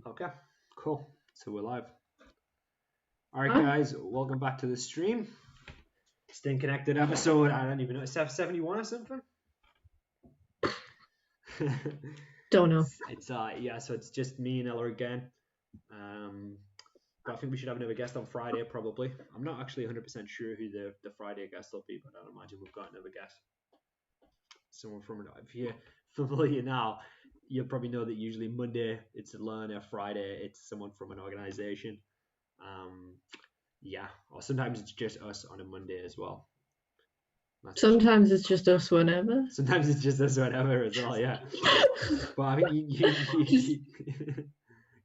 Okay, cool. So we're live. All right, Huh? guys, welcome back to the stream. Staying connected episode. I don't even know. It's 71 or something. Don't know. So it's just me and Ella again. But I think we should have another guest on Friday probably. I'm not actually 100% sure who the Friday guest will be, but I'd imagine we've got another guest. Someone from if you're familiar now, you'll probably know that usually Monday it's a learner, Friday it's someone from an organization. Yeah, or sometimes it's just us on a Monday as well. Sometimes it's just us whenever. Sometimes it's just us whenever as well, yeah. But I think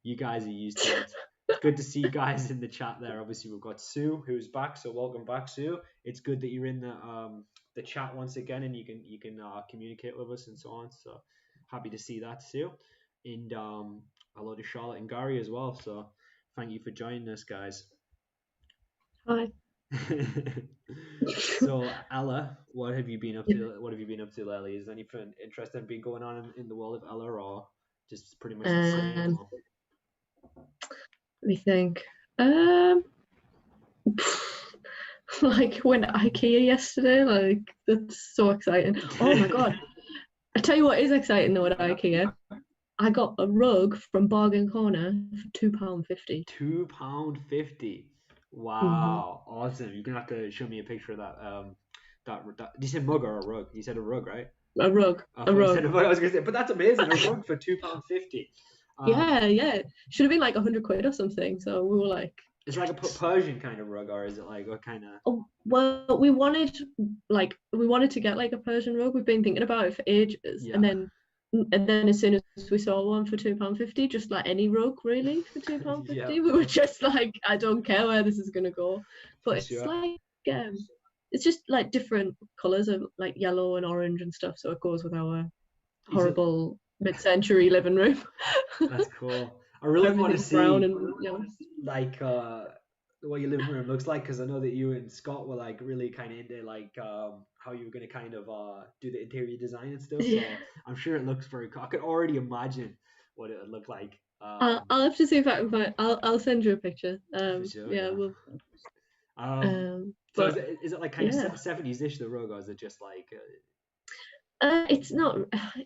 you guys are used to it. It's good to see you guys in the chat there. Obviously, we've got Sue who's back, so welcome back, Sue. It's good that you're in the chat once again, and you can communicate with us and so on. So happy to see that, Sue. And hello to Charlotte and Gary as well. So thank you for joining us, guys. Hi. So Ella, what have you been up to? What have you been up to lately? Is anything interesting been going on in the world of Ella, or just pretty much the same? Let me think. Like went to IKEA yesterday. Like that's so exciting. Oh my god! I tell you what is exciting though at IKEA. I got a rug from Bargain Corner for £2.50. £2.50. Wow, awesome! You're gonna have to show me a picture of that. Did you say mug or a rug? You said a rug, right? A rug. I was gonna say, but that's amazing. A rug for £2.50. Yeah. Should have been like 100 quid or something. So we were like. It's like a Persian kind of rug, or is it like what kind of? Oh, well, we wanted to get like a Persian rug. We've been thinking about it for ages, Yeah. and then as soon as we saw one for £2.50, just like any rug really for £2.50, Yeah. we were just like, I don't care where this is gonna go. But it's like it's just like different colours of like yellow and orange and stuff, so it goes with our horrible mid-century living room. That's cool. I really want to see brown and yellow. Like what your living room looks like, because I know that you and Scott were like really kind of into like how you were going to kind of do the interior design and stuff. So I'm sure it looks very cool. I could already imagine what it would look like. I'll have to see if I can find. I'll send you a picture. Sure, yeah, we'll. So is it like kind of 70s-ish, the rug, or is it just like? It's not.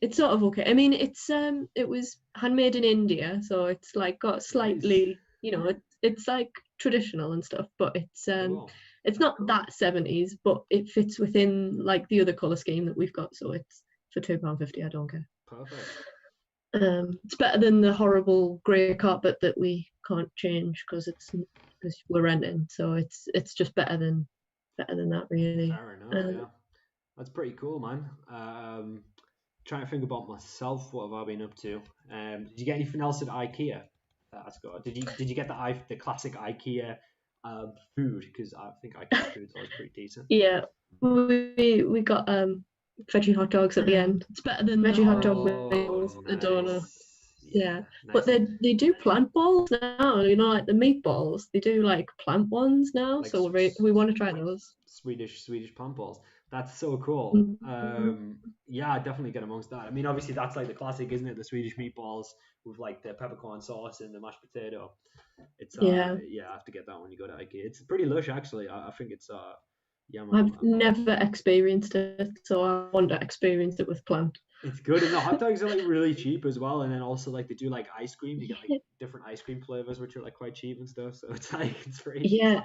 It's sort of okay. I mean, it was handmade in India, so it's like got slightly, it's like traditional and stuff, but it's not that 70s, but it fits within like the other color scheme that we've got, so it's for £2.50. I don't care. Perfect. It's better than the horrible grey carpet that we can't change because we're renting, so it's just better than that, really. Fair enough. Yeah, that's pretty cool, man. Trying to think about myself. What have I been up to? Did you get anything else at IKEA? That's good. Did you get the classic IKEA food? Because I think IKEA food's always pretty decent. Yeah, we got veggie hot dogs at the end. It's better than veggie hot dog meals. Nice. I don't know. Yeah. But they do plant balls now. Like the meatballs. They do like plant ones now. Like so we want to try those. Swedish plant balls. That's so cool. Yeah, definitely get amongst that. I mean, obviously that's like the classic, isn't it? The Swedish meatballs with like the peppercorn sauce and the mashed potato. It's yeah, I have to get that when you go to IKEA. It's pretty lush, actually. I think it's yeah. I've never experienced it, so I want to experience it with plant. It's good, and the hot dogs are like really cheap as well. And then also like they do like ice cream. You get like different ice cream flavors, which are like quite cheap and stuff. So it's like it's pretty. Yeah.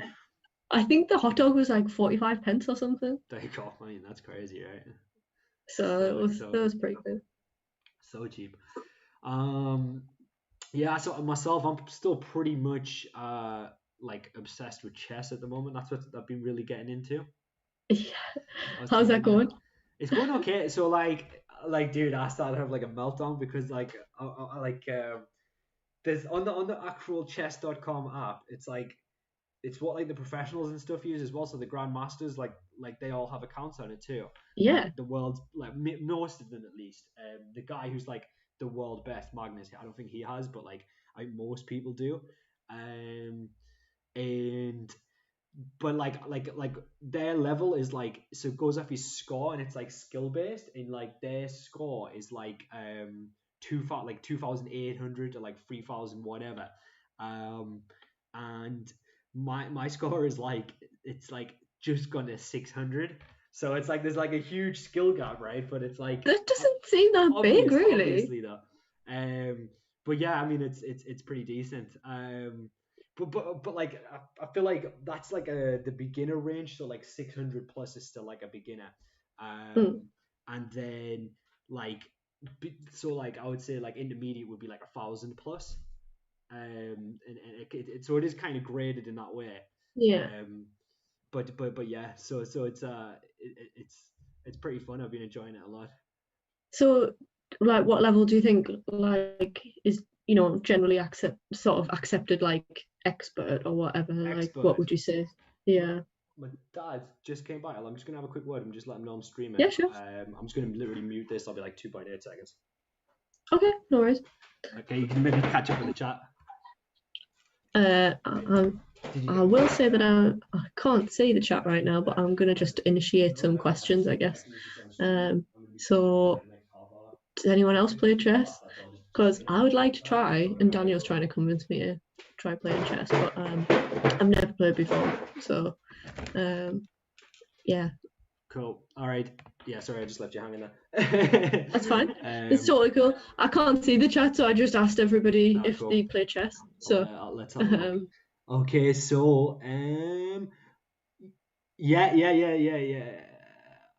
I think the hot dog was like 45 pence or something. There you go. I mean, that's crazy, right? So that was pretty good. So cheap. Yeah. So myself, I'm still pretty much like obsessed with chess at the moment. That's what I've been really getting into. Yeah. How's that going? It's going okay. So like dude, I started to have like a meltdown because like there's on the actual chess.com app. It's what like the professionals and stuff use as well. So the grandmasters, like they all have accounts on it too. Yeah. Like, the world's like most of them at least. The guy who's like the world best, Magnus, I don't think he has, but like most people do. But like their level is like, so it goes off his score and it's like skill based, and like their score is like like 2,800 to like 3,000 whatever, and my score is like it's like just gone to 600. So it's like there's like a huge skill gap, right? But it's like That doesn't seem that big, really. obviously though. But yeah, I mean it's pretty decent. But like I feel like that's like the beginner range, so like 600 plus is still like a beginner. Mm. And then like so like I would say like intermediate would be like 1,000 plus. And so it is kind of graded in that way. Yeah. But yeah, so it's pretty fun. I've been enjoying it a lot. So, like, what level do you think like is generally sort of accepted like expert or whatever? Like, what Expert. would you say? My, Yeah. my dad just came by. I'm just gonna have a quick word and just let him know I'm streaming. Yeah, sure. I'm just gonna literally mute this. I'll be like 2.8 seconds. Okay, no worries. Okay, you can maybe catch up in the chat. I will say that I can't see the chat right now, but I'm gonna just initiate some questions, I guess. So, does anyone else play chess? Because I would like to try, and Daniel's trying to convince me to try playing chess, but I've never played before, so yeah. Cool. All right. Yeah, sorry, I just left you hanging there. That's fine. It's totally cool. I can't see the chat, so I just asked everybody if cool. they play chess. So let's have a look. Okay, so yeah.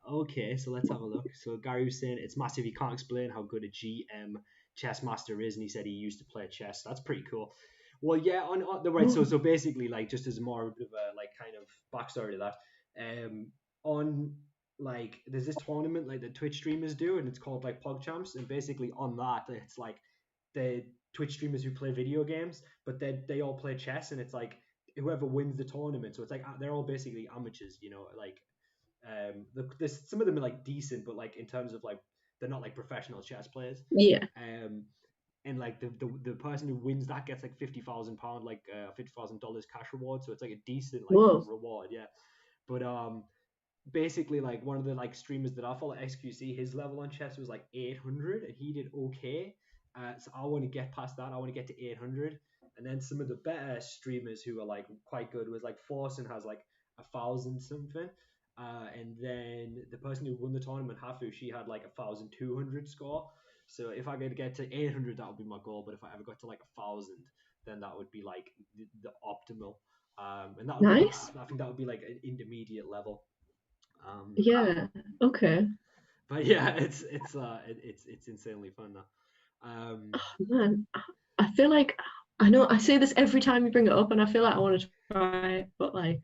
Okay, so let's have a look. So Gary was saying it's massive. He can't explain how good a GM chess master is, and he said he used to play chess. That's pretty cool. Well, yeah, on the right. So basically, like, just as more of a like kind of backstory to that, on like there's this tournament like the Twitch streamers do, and it's called like PogChamps, and basically on that it's like the Twitch streamers who play video games, but they all play chess, and it's like whoever wins the tournament. So it's like they're all basically amateurs, like there's some of them are like decent, but like in terms of like they're not like professional chess players. Yeah. And like the person who wins that gets like £50,000, like $50,000 cash reward. So it's like a decent like reward, yeah. But basically like one of the like streamers that I follow, XQC, his level on chess was like 800, and he did okay. So I want to get past that. I want to get to 800. And then some of the better streamers who are like quite good was like Forsen has like 1,000 something. And then the person who won the tournament, Hafu, she had like 1,200 score. So if I could get to 800, that would be my goal. But if I ever got to like 1,000, then that would be like the optimal. And that would be, I think that would be like an intermediate level. Yeah. Okay. But yeah, it's insanely fun though. Oh, man, I feel like I know I say this every time you bring it up, and I feel like I want to try it, but like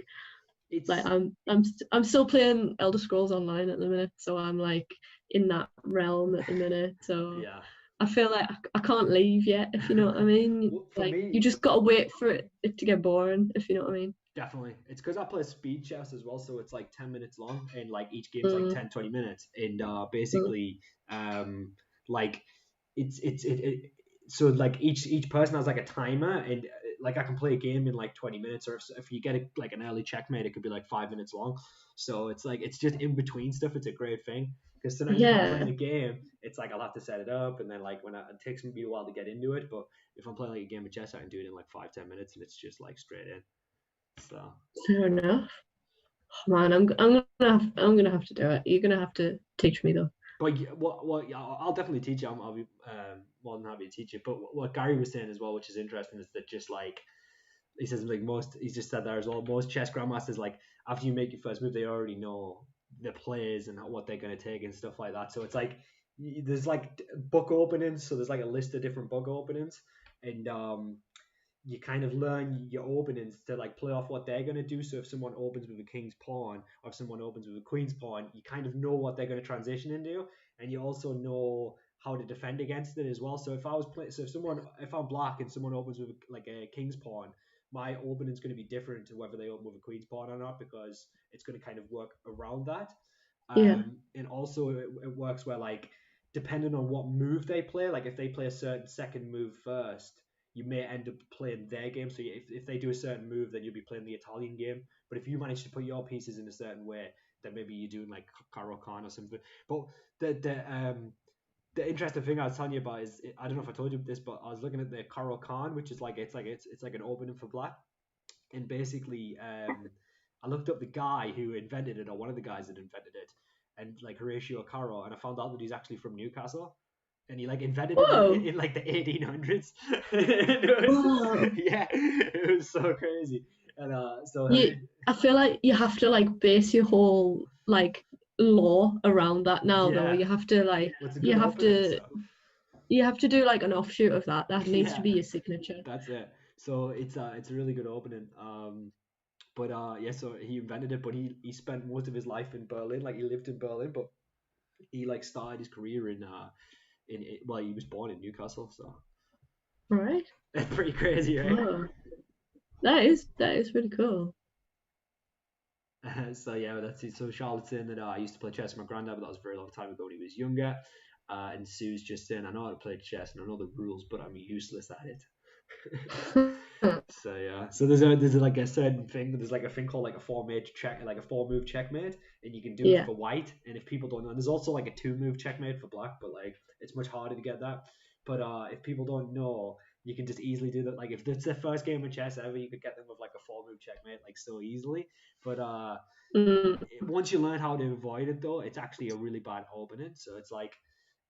I'm still playing Elder Scrolls Online at the minute, so I'm like in that realm at the minute. So yeah, I feel like I can't leave yet, if you know what I mean. Well, like me, you just gotta wait for it to get boring, if you know what I mean. Definitely. It's because I play speed chess as well, so it's like 10 minutes long, and like each game's like 10-20 minutes, and basically like so like each person has like a timer, and like I can play a game in like 20 minutes, or if you get like an early checkmate, it could be like 5 minutes long. So it's like it's just in between stuff. It's a great thing because sometimes if I'm playing a game, it's like I'll have to set it up, and then like it takes me a while to get into it. But if I'm playing like a game of chess, I can do it in like 5-10 minutes, and it's just like straight in. So fair enough. Oh, man, I'm gonna have to do it. You're gonna have to teach me though. But yeah, I'll definitely teach you. I'll be more than happy to teach you. But what Gary was saying as well, which is interesting, is that just like he says, like he's just said there as well. Most chess grandmasters, like after you make your first move, they already know the plays and what they're going to take and stuff like that. So it's like there's like book openings. So there's like a list of different book openings, and you kind of learn your openings to like play off what they're going to do. So if someone opens with a king's pawn, or if someone opens with a queen's pawn, you kind of know what they're going to transition into, and you also know how to defend against it as well. So if I was playing, if I'm black and someone opens with like a king's pawn, my opening is going to be different to whether they open with a queen's pawn or not, because it's going to kind of work around that. And also it works where like depending on what move they play, like if they play a certain second move first, you may end up playing their game. So if they do a certain move, then you'll be playing the Italian game. But if you manage to put your pieces in a certain way, then maybe you're doing like Caro Khan or something. But the interesting thing I was telling you about is I don't know if I told you this, but I was looking at the Coral Khan, which is like it's like an opening for black, and basically I looked up the guy who invented it or one of the guys that invented it, and like Horatio Caro, and I found out that he's actually from Newcastle. And he like invented it Whoa. in like the 1800s. Wow. Yeah, it was so crazy. And You, I feel like you have to like base your whole like law around that now though. yeah, You have to like what's a you good have opening? to So you have to do like an offshoot of that. That needs to yeah, be your signature. that's it. So it's a really good opening. But yeah, so he invented it, but he spent most of his life in Berlin. Like he lived in Berlin, but he like started his career in well, he was born in Newcastle, so Right? that's pretty crazy, right? Oh, that is really cool. So yeah, that's it. So Charlotte's saying that I used to play chess with my granddad, but that was a very long time ago when he was younger. And Sue's just saying, I know how to play chess and I know the rules, but I'm useless at it. So yeah, so there's like a certain thing. There's like a thing called like a four mate check, like a four move checkmate, and you can do it Yeah. for white. And if people don't know, and there's also like a two move checkmate for black, but like it's much harder to get that. But if people don't know, you can just easily do that. Like if it's their first game of chess ever, you could get them with like a four move checkmate like so easily. But Mm, once you learn how to avoid it though, it's actually a really bad opening. So it's like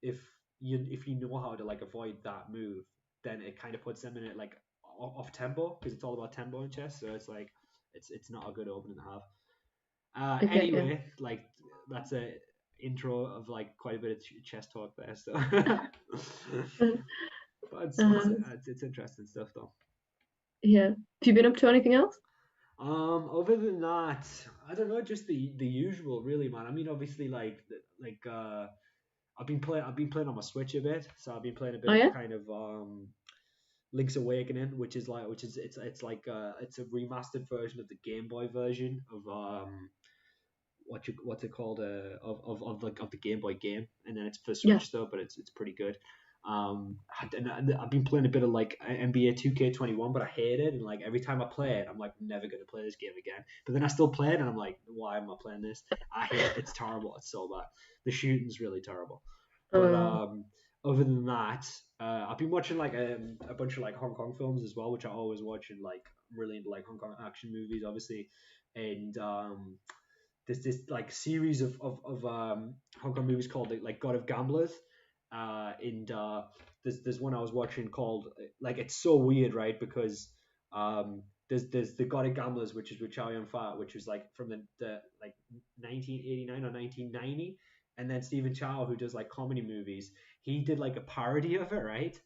if you know how to like avoid that move, then it kind of puts them in it like off tempo because it's all about tempo in chess. So it's like it's not a good opening to have. I get you. Anyway, like that's a intro of like quite a bit of chess talk there. So, but Um, it's interesting stuff though. yeah. Have you been up to anything else? Other than that, I don't know, just the usual, really, man. I mean, obviously, I've been playing on my Switch a bit, so I've been playing a bit Oh of yeah. kind of Link's Awakening, which is it's like it's a remastered version of the Game Boy version of what's it called of the Game Boy game, and then it's for Yeah. Switch though, but it's pretty good. And I've been playing a bit of like NBA 2K21, but I hate it, and like every time I play it, I'm like never gonna play this game again. But then I still play it, and I'm like, why am I playing this? I hate it. It's terrible. It's so bad. The shooting's really terrible. But Uh, other than that, I've been watching like a bunch of like Hong Kong films as well, which I always watch, and like really into like Hong Kong action movies, obviously, and there's this like series of Hong Kong movies called like God of Gamblers. And there's one I was watching called like it's so weird, right? Because there's the God of Gamblers, which is with Chow Yun Fat, which was like from the like 1989 or 1990, and then Stephen Chow, who does like comedy movies, he did like a parody of it, right?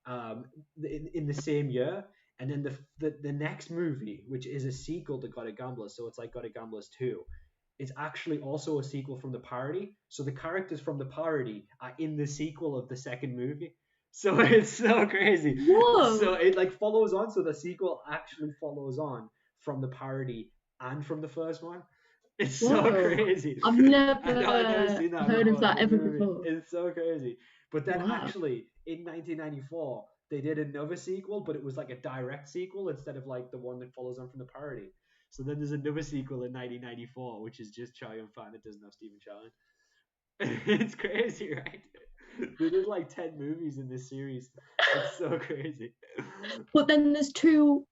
In the same year, and then the next movie, which is a sequel to God of Gamblers, so it's like God of Gamblers 2, is actually also a sequel from the parody. So the characters from the parody are in the sequel of the second movie. So it's so crazy. So whoa. it like follows on. So the sequel actually follows on from the parody and from the first one. It's so Whoa. crazy. I've I've never never seen that heard of before in that a ever movie. before. It's so crazy. But then Wow. actually in 1994 they did another sequel, but it was like a direct sequel instead of like the one that follows on from the parody. So then there's another sequel in 1994, which is just Chow Yun Fat and it doesn't have Stephen Chow in. It's crazy, right? They did like 10 movies in this series. It's so crazy. But then there's two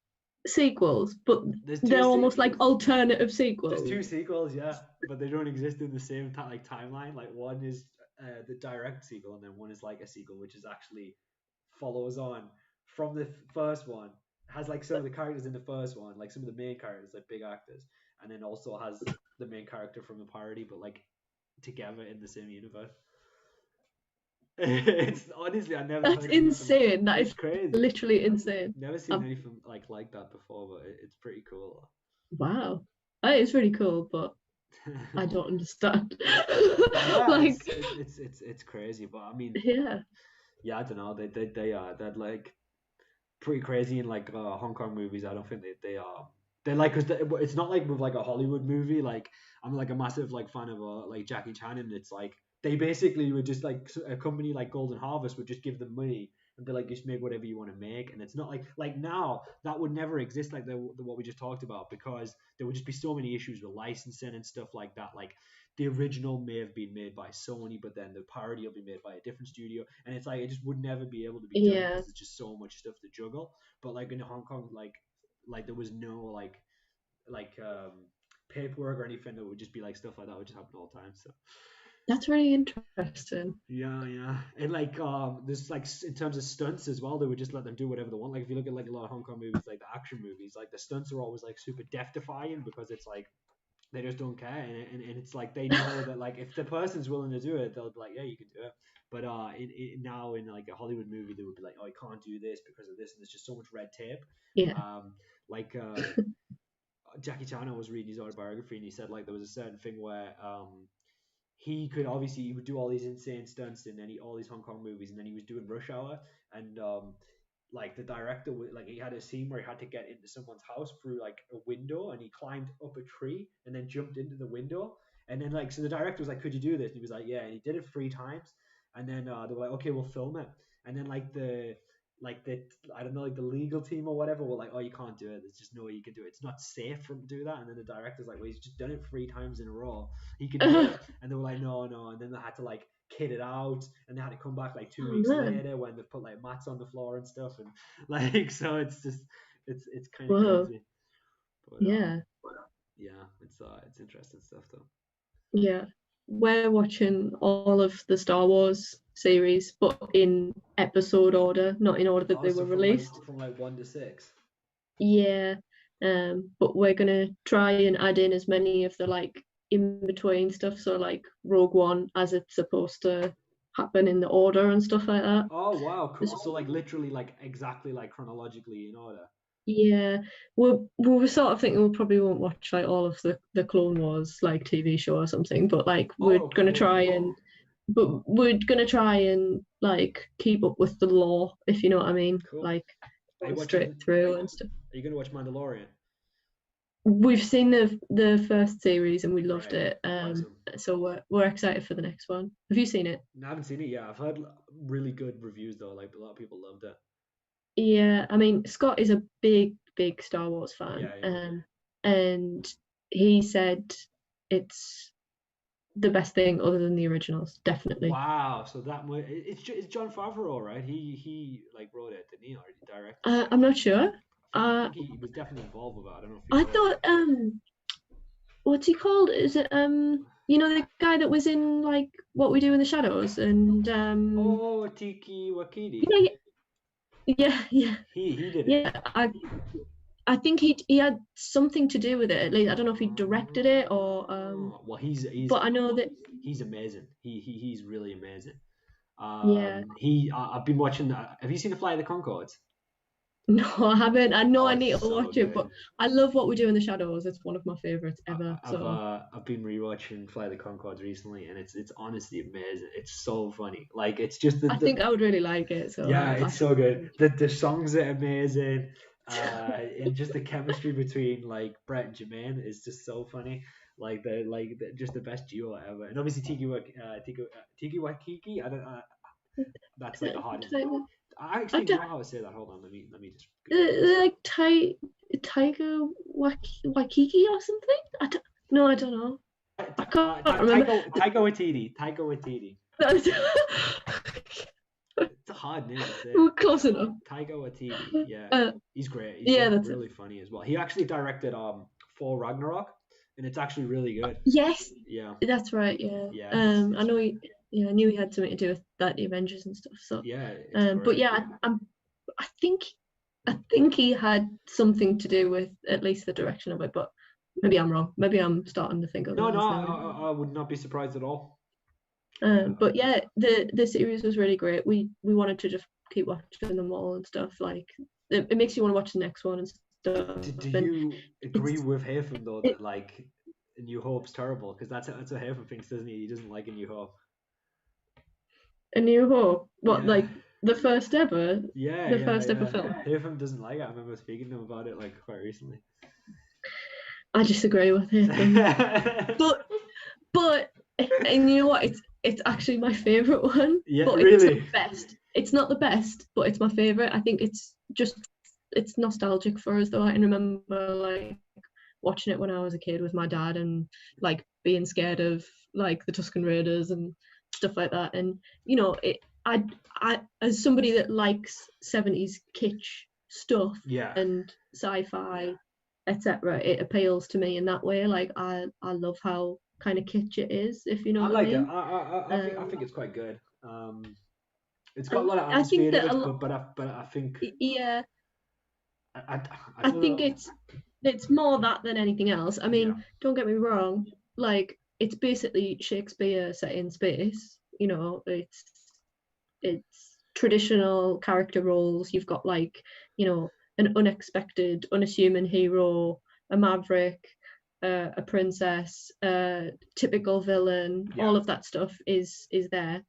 sequels, but There's two they're se- almost like alternative there's sequels. two sequels, yeah, but they don't exist in the same like timeline. Like one is the direct sequel, and then one is like a sequel, which is actually follows on from the first one. Has like some of the characters in the first one, like some of the main characters, like big actors, and then also has the main character from the parody, but like together in the same universe. It's honestly I never That's heard of anything. insane. That It's is crazy. literally insane. Never seen Um, anything like that before, but it's pretty cool. wow. That is really cool, but I don't understand. Yeah, Like, it's crazy, but I mean, yeah. yeah, I don't know. They are they're like pretty crazy in like Hong Kong movies. I don't think they are. They're like because it's not like with like a Hollywood movie. Like I'm like a massive like fan of like Jackie Chan, and it's like they basically would just like a company like Golden Harvest would just give them money and be like just make whatever you want to make, and it's not like now that would never exist like the what we just talked about because there would just be so many issues with licensing and stuff like that. Like the original may have been made by Sony, but then the parody will be made by a different studio, and it's like it just would never be able to be done Yeah. because there's just so much stuff to juggle. But like in Hong Kong, like there was no paperwork or anything. That would just be like stuff like that would just happen all the time. So That's really interesting. yeah, and like there's like in terms of stunts as well, they would just let them do whatever they want. Like if you look at like a lot of Hong Kong movies, like the action movies, like the stunts are always like super death-defying because it's like they just don't care, and it's like they know that like if the person's willing to do it, they'll be like, yeah, you can do it. But now in like a Hollywood movie, they would be like, oh, you can't do this because of this, and there's just so much red tape. Yeah. Like Jackie Chan, I was reading his autobiography, and he said like there was a certain thing where he would do all these insane stunts in all these Hong Kong movies, and then he was doing Rush Hour, and like the director like he had a scene where he had to get into someone's house through like a window, and he climbed up a tree and then jumped into the window, and then like so the director was like, could you do this? And he was like, yeah, and he did it 3 times, and then they were like, okay, we'll film it, and then like the I don't know, like the legal team or whatever were like, oh, you can't do it. There's just no way you can do it. It's not safe for him to do that. And then the director's like, well, he's just done it 3 times in a row. He can do it. And they were like, no. And then they had to like kid it out, and they had to come back like 2 weeks later when they put like mats on the floor and stuff, and like so it's just it's kind of crazy. But yeah. It's interesting stuff though. Yeah. We're watching all of the Star Wars series, but in episode order, not in order that they were released. From like 1 to 6. Yeah. But we're gonna try and add in as many of the like in between stuff, so like Rogue One as it's supposed to happen in the order and stuff like that. Oh wow, cool. So like literally like exactly like chronologically in order. Yeah, we were sort of thinking we probably won't watch like all of the Clone Wars like TV show or something, but like we're gonna try and like keep up with the lore, if you know what I mean. Cool. Like straight through and stuff. Are you gonna watch Mandalorian? We've seen the first series and we loved it. So we're excited for the next one. Have you seen it? No, I haven't seen it yet. I've heard really good reviews though. Like a lot of people loved it. Yeah, I mean Scott is a big Star Wars fan, and he said it's the best thing other than the originals, definitely. Wow, so it's Jon Favreau, right? He like wrote it, didn't he, or directed? I'm not sure. I think he was definitely involved with it. I don't know if I thought what's he called? Is it you know the guy that was in like What We Do in the Shadows and oh, Taika Waititi. Yeah. He did it. Yeah, I think he had something to do with it. At least I don't know if he directed it or well, he's but I know that he's amazing. He's really amazing. I've been watching. Have you seen The Flight of the Conchords? No, I haven't. I know I need to watch it, but I love What We Do in the Shadows. It's one of my favorites ever. I've been rewatching Flight of the Conchords recently, and it's honestly amazing. It's so funny. Like it's just I think I would really like it. So yeah, it's so good. The songs are amazing. And just the chemistry between like Brett and Jermaine is just so funny. Like just the best duo ever. And obviously Tiki Waikiki. I don't. That's like the hardest. I actually don't know how to say that. Hold on, let me just. Like Tiger Waikiki or something. I don't know. I can't remember. Taika Waititi. It's a hard name to say. We're close enough. Taika Waititi. Yeah, he's great. He's really funny as well. He actually directed Thor Ragnarok, and it's actually really good. Yes. Yeah. That's right. Yeah. I know he. Yeah, I knew he had something to do with that, the Avengers and stuff. So yeah. But yeah, I think he had something to do with at least the direction of it. But maybe I'm wrong. Maybe I'm starting to think of No, I would not be surprised at all. But yeah, the series was really great. We wanted to just keep watching them all and stuff. Like it makes you want to watch the next one and stuff. Do you agree with Haytham though that like A New Hope's terrible? Because that's what Haytham thinks, doesn't he? He doesn't like A New Hope. A New Hope? What, like the first ever? Yeah, the first ever film. Haytham doesn't like it. I remember speaking to him about it like quite recently. I disagree with Haytham. but and you know what? It's actually my favorite one. Yeah, but really. It's not the best. It's not the best, but it's my favorite. I think it's nostalgic for us though. I can remember like watching it when I was a kid with my dad, and like being scared of like the Tusken Raiders and stuff like that. And you know, I as somebody that likes 70s kitsch stuff Yeah. and sci-fi, etc., it appeals to me in that way. Like I love how kind of kitsch it is, if you know I what I like it. mean. I Um, think it's quite good. It's got a and lot of I atmosphere think to that it, but I think yeah, I, I, I I don't think know. it's more that than anything else. I Yeah. mean, don't get me wrong, like it's basically Shakespeare set in space. You know, it's traditional character roles. You've got like, you know, an unexpected, unassuming hero, a maverick, a princess, a typical villain. Yeah. All of that stuff is there.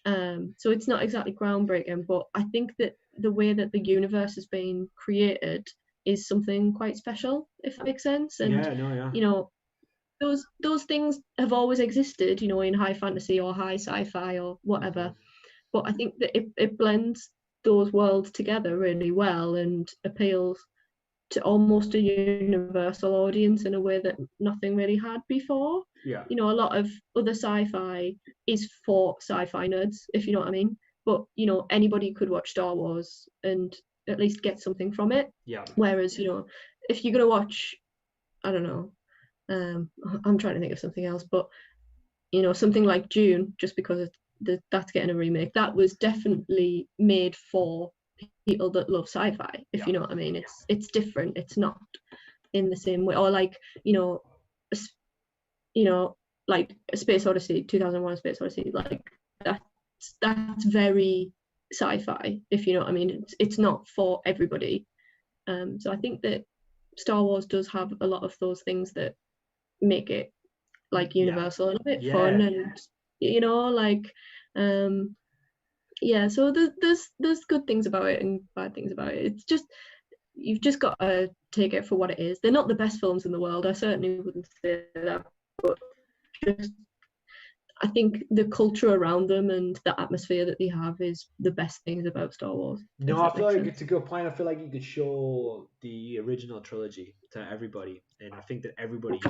So it's not exactly groundbreaking, but I think that the way that the universe has been created is something quite special, if that makes sense. And Yeah. No. Yeah. you know, those things have always existed, you know, in high fantasy or high sci-fi or Hmm. whatever. But I think that it blends those worlds together really well and appeals to almost a universal audience in a way that nothing really had before. Yeah. You know, a lot of other sci-fi is for sci-fi nerds, if you know what I mean. But you know, anybody could watch Star Wars and at least get something from it. Yeah. Whereas, you know, if you're gonna watch, I don't know, I'm trying to think of something else, but you know, something like June, just because that's getting a remake, that was definitely made for people that love sci-fi, if Yeah. you know what I mean. It's different. It's not in the same way. Or like, you know, you know, like a Space Odyssey, 2001: Space Odyssey, like that's very sci-fi, if you know what I mean. It's not for everybody. So I think that Star Wars does have a lot of those things that make it like Yeah. universal and a bit fun, Yeah. and you know, like um yeah. So there's good things about it and bad things about it. It's just, you've just got to take it for what it is. They're not the best films in the world, I certainly wouldn't say that, but just, I think the culture around them and the atmosphere that they have is the best things about Star Wars, if No, I that feel makes like sense. it's a good point. I feel like you could show the original trilogy to everybody, and I think that everybody,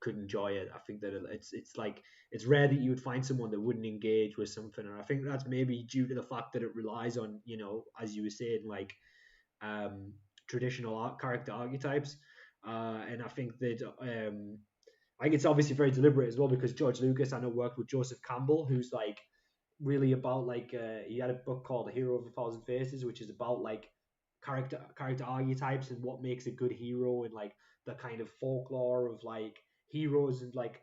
could enjoy it. I think that it's like it's rare that you would find someone that wouldn't engage with something, and I think that's maybe due to the fact that it relies on, as you were saying, like um, traditional character archetypes, and I think that I think it's obviously very deliberate as well because George Lucas, I know, worked with Joseph Campbell, who's like really about like he had a book called The Hero of a Thousand Faces, which is about like character archetypes and what makes a good hero and like the kind of folklore of like heroes and like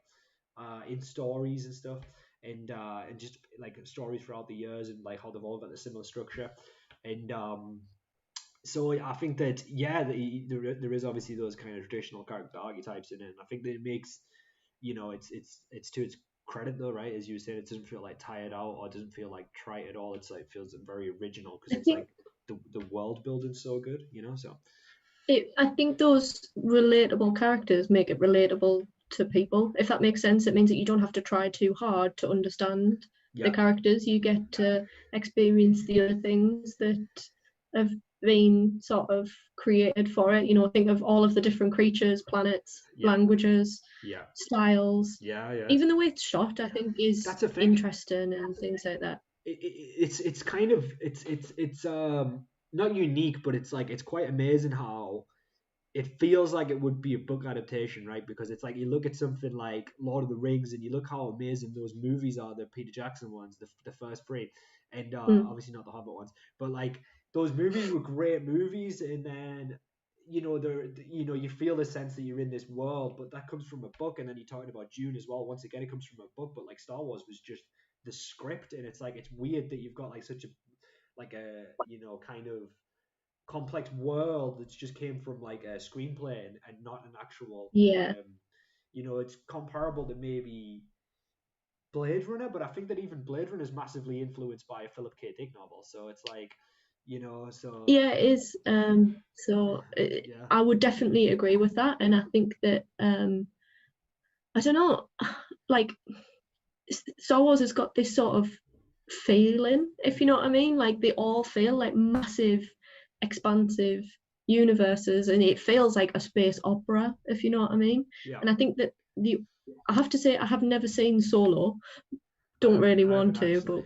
in stories and stuff and just like stories throughout the years and like how they've all got a similar structure and so I think that there is obviously those kind of traditional character archetypes in it, and I think that it makes it's to its credit though, right? As you said, it doesn't feel like tired out or it doesn't feel like trite at all. It's like feels very original because I it's think like the world building's so good, So I think those relatable characters make it relatable to people, if that makes sense. It means that you don't have to try too hard to understand the yeah, characters. You get to experience the other things that have been sort of created for it. You know, think of all of the different creatures, planets, yeah, languages, yeah, styles. yeah. Even the way it's shot, I think, is That's a thing. interesting and things like that. It's kind of it's not unique, but it's like it's quite amazing how it feels like it would be a book adaptation, right? Because it's like you look at something like Lord of the Rings and you look how amazing those movies are, the Peter Jackson ones, the first three, and Mm. obviously not the Hobbit ones, but like those movies were great movies, and then you feel the sense that you're in this world, but that comes from a book, and then you're talking about Dune as well. Once again, it comes from a book, but like Star Wars was just the script, and it's like it's weird that you've got like such a like a kind of complex world that just came from like a screenplay and not an actual Yeah. it's comparable to maybe Blade Runner, but I think that even Blade Runner is massively influenced by a Philip K. Dick novel, so it's like so Yeah, it is. So yeah, I would definitely agree with that, and I think that I don't know, like Star Wars has got this sort of feeling, if you know what I mean. Like they all feel like massive, expansive universes, and it feels like a space opera, if you know what I mean. Yeah. And I think that I have to say, I have never seen Solo. I Don't haven't really I want haven't to, actually.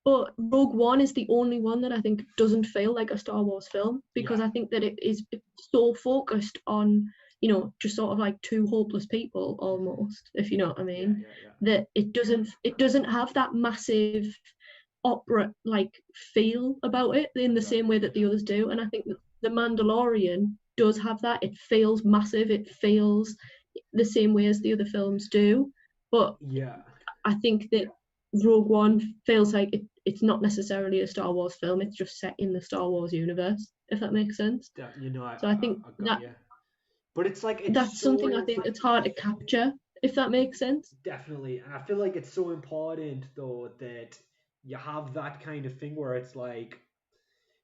but Rogue One is the only one that I think doesn't feel like a Star Wars film, Yeah. because I think that it's so focused on, just sort of like two hopeless people almost, if you know what I Yeah, mean, yeah, yeah. that it doesn't have that massive opera like feel about it in I the got same you. way that the others do. And I think that The Mandalorian does have that. It feels massive, it feels the same way as the other films do. But Yeah. I think that Rogue One feels like it's not necessarily a Star Wars film, it's just set in the Star Wars universe, if that makes sense. That So I think I got you. But it's like it's that's something I so think it's hard to capture, if that makes sense. definitely, and I feel like it's so important though that you have that kind of thing where it's like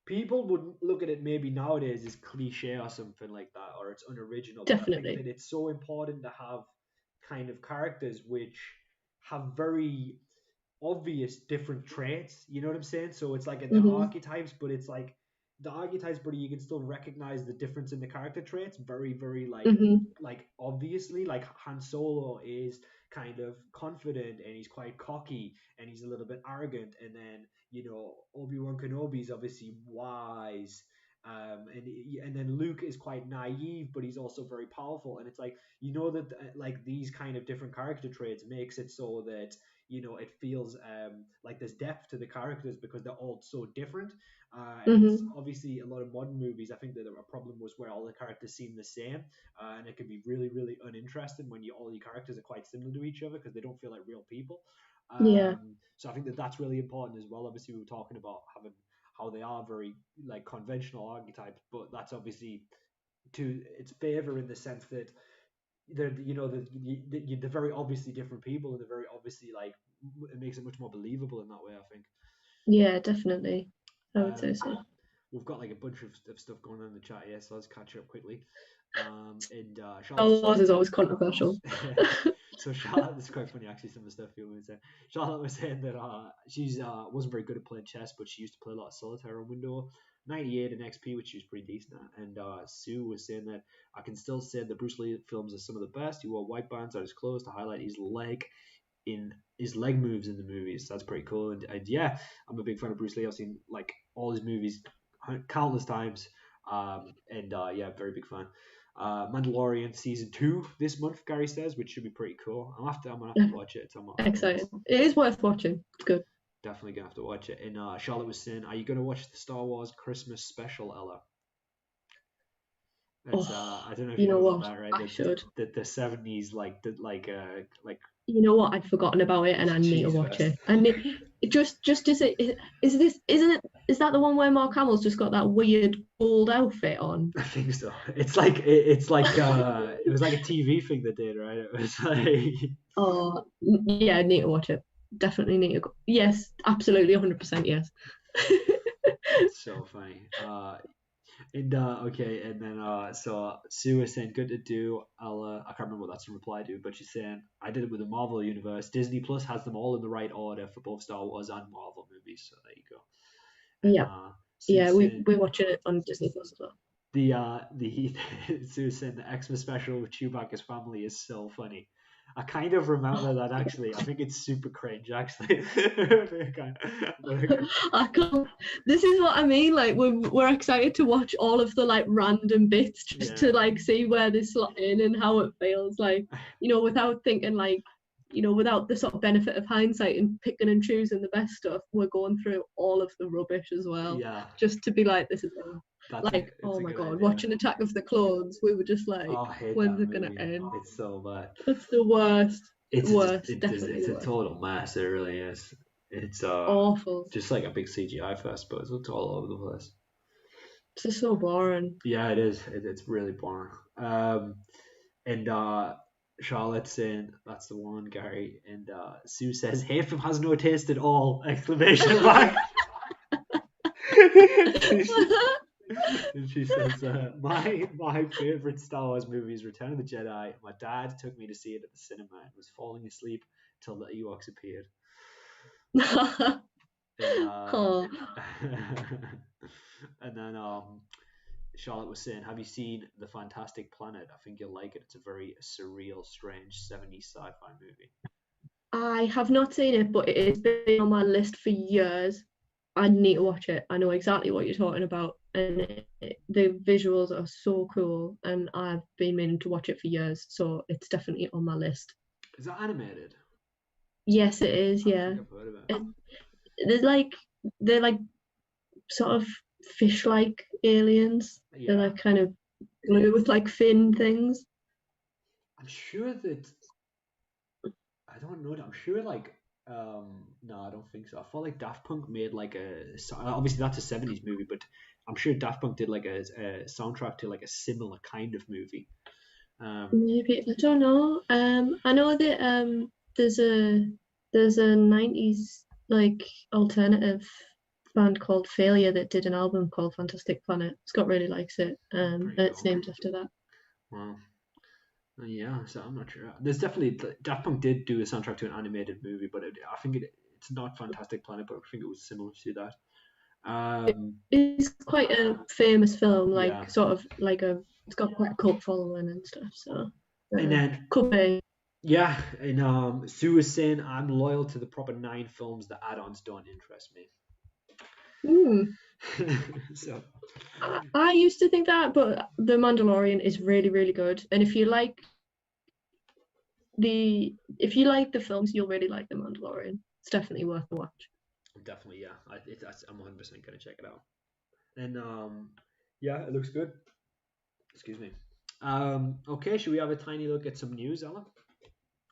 people would look at it maybe nowadays as cliche or something like that, or it's unoriginal. But I think Definitely. that it's so important to have kind of characters which have very obvious different traits. You know what I'm saying? So it's like the Hmm. archetypes, but it's like the archetypes, but you can still recognize the difference in the character traits very, very Hmm. like obviously. Like Han Solo is kind of confident and he's quite cocky and he's a little bit arrogant, and then Obi-Wan Kenobi is obviously wise. And then Luke is quite naive, but he's also very powerful. And it's like that like these kind of different character traits makes it so that it feels like there's depth to the characters because they're all so different. And it's Hmm. obviously a lot of modern movies. I think that a problem was where all the characters seem the same, and it can be really, really uninteresting when all your characters are quite similar to each other because they don't feel like real people. Yeah. So I think that that's really important as well. Obviously, we were talking about having how they are very like conventional archetypes, but that's obviously to its favor in the sense that they're very obviously different people, and they're very obviously like it makes it much more believable in that way, I think. Yeah, definitely. I would say um so. we've got like a bunch of stuff going on in the chat here, so let's catch up quickly. And Star Charlotte's Wars saying is always controversial. so Charlotte, this is quite funny actually, some of the stuff people would say. Charlotte was saying that she's wasn't very good at playing chess, but she used to play a lot of solitaire on Window 98 and XP, which she was pretty decent at. And Sue was saying that I can still say the Bruce Lee films are some of the best. He wore white bands on his clothes to highlight his leg moves in the movies. That's pretty cool. And yeah, I'm a big fan of Bruce Lee. I've seen like all his movies countless times. And yeah, very big fan. Mandalorian season 2 this month, Gary says, which should be pretty cool. I'm gonna have to watch it. It's on my list. Exciting. It is worth watching. It's good. Definitely gonna have to watch it. And Charlotte was saying, "Are you gonna watch the Star Wars Christmas special, Ella?" That's Oh, I don't know if you you know know about what? that, right? I should. The 70s like You know what? I'd forgotten about it, and I need to cheese watch fest. it. And just is this isn't it? Is that the one where Mark Hamill's just got that weird gold outfit on? I think so. It's like it was like a TV thing they did, right? It was like Oh, yeah, I need to watch it. Definitely need to go. Yes, absolutely, 100% yes. it's so funny. And okay, and then so Sue is saying good to do. I can't remember what that's in reply to, but she's saying I did it with the Marvel universe. Disney Plus has them all in the right order for both Star Wars and Marvel movies. So there you go. And Yeah, yeah, Sue's saying we're watching it on Disney Plus as well. the Sue's saying the Xmas special with Chewbacca's family is so funny. I kind of remember that actually. I think it's super cringe actually. I can't. This is what I mean. Like we're excited to watch all of the like random bits just to Yeah. like see where they slot in and how it feels. Like without thinking like without the sort of benefit of hindsight and picking and choosing the best stuff, we're going through all of the rubbish as well, Yeah. just to be like, this is like, It's oh a my good god, idea. watching Attack of the Clones, we were just like, Oh, I hate when's that it gonna movie. end? It's so bad. It's the worst. Worst, definitely It's the a worst. total mess. It really is. It's Awful. just like a big CGI fest, but it's all over the place. It's just so boring. Yeah, it is. It's really boring. And Charlotte's saying that's the one, Gary. And Sue says Haytham has no taste at all! Exclamation mark. And she says, my favorite Star Wars movie is Return of the Jedi. My dad took me to see it at the cinema and was falling asleep till the Ewoks appeared. And Oh. and then Charlotte was saying, have you seen The Fantastic Planet? I think you'll like it. It's a very surreal, strange 70s sci-fi movie. I have not seen it, but it's been on my list for years. I need to watch it. I know exactly what you're talking about, and the visuals are so cool, and I've been meaning to watch it for years, so it's definitely on my list. Is that animated? Yes, it is. I don't Yeah, think I've heard of it. it, there's like they're like sort of fish-like aliens. They're Yeah, like kind of blue with like fin things. I'm sure that I don't know. I'm sure like no, I don't think so. I thought like Daft Punk made like obviously that's a 70s movie, but I'm sure Daft Punk did like a soundtrack to like a similar kind of movie. Um, Maybe I don't know. I know that there's a 90s like alternative band called Failure that did an album called Fantastic Planet. Scott really likes it. pretty And it's cool. named after that. Well, yeah. So I'm not sure. There's definitely Daft Punk did do a soundtrack to an animated movie, but I think it's not Fantastic Planet, but I think it was similar to that. Um, It's quite a famous film, yeah. like sort of like it's got quite a cult following and stuff. So And then could be. yeah, and Sue was saying I'm loyal to the proper 9 films. The add-ons don't interest me. Hmm. So I used to think that, but The Mandalorian is really, really good. And if you like the films, you'll really like The Mandalorian. It's definitely worth a watch. definitely, yeah, I'm 100% gonna check it out. And yeah, it looks good. Excuse me. Okay, should we have a tiny look at some news, Ella?